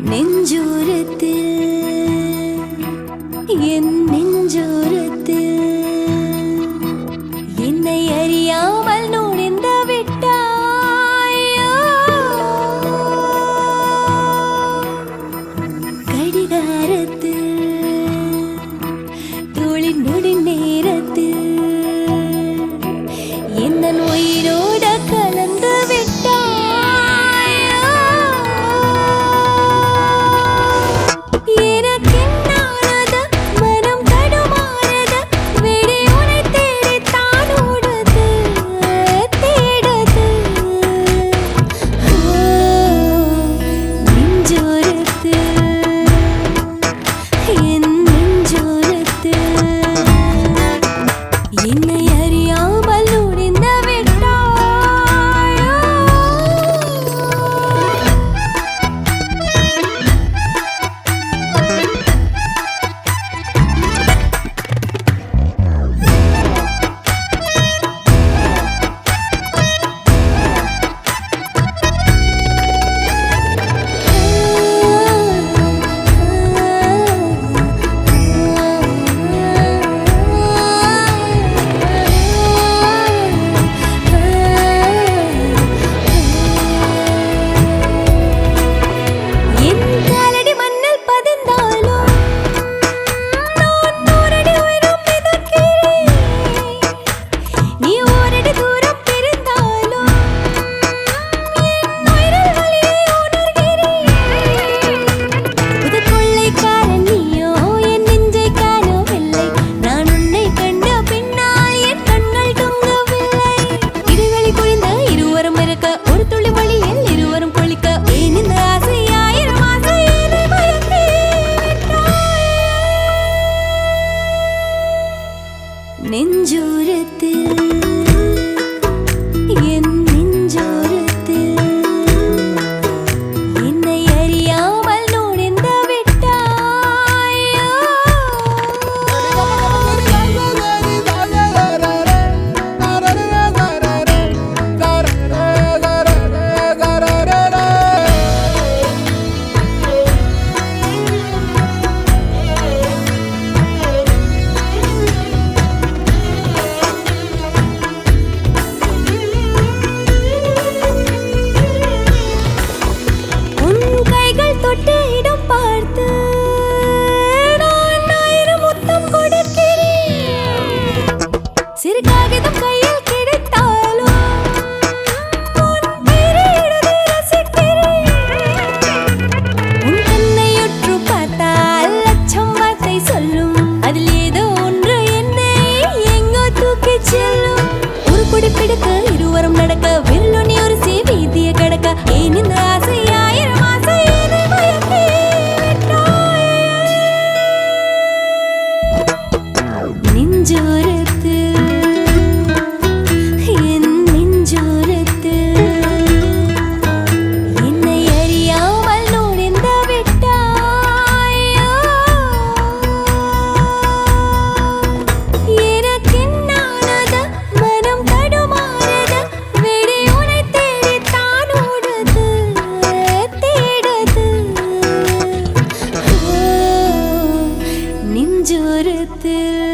நெஞ்சோரத்தில் என் நெஞ்சோரத்தில் என்னை அறியாமல் நுழைந்து விட்டாயோ கடிகாரத்தில் தோளின் நொடி நேரத்தில் என் உயிரோட கலந்து என்னை அறியாமல் நுழைந்து விட்டாயோ நெஞ்சோரத்தில் என் நெஞ்சோரத்தில் என்னை அறியாமல் நுழைந்து விட்டாயோ சிறு காகிதம் கையில் கிடைத்தாலும் உன் பேரை எழுதி ரசிக்கிறேன். உன் கண்ணையுற்று பார்த்தால் லட்சம் வார்த்தை சொல்லும். அதில் ஏதோ ஒன்று என்னை எங்கோ தூக்கிச் செல்லும். ஒரு குடி பிடிக்க இருவரும் நடக்க வில்லுனி ஒரு வீதியை கடக்க ஏன் இந்த ஆசை ஆயிரம் ஆசை என்னை மயக்கி விட்டாய். நெஞ்சோரத்தில் நெஞ்சோரத்தில்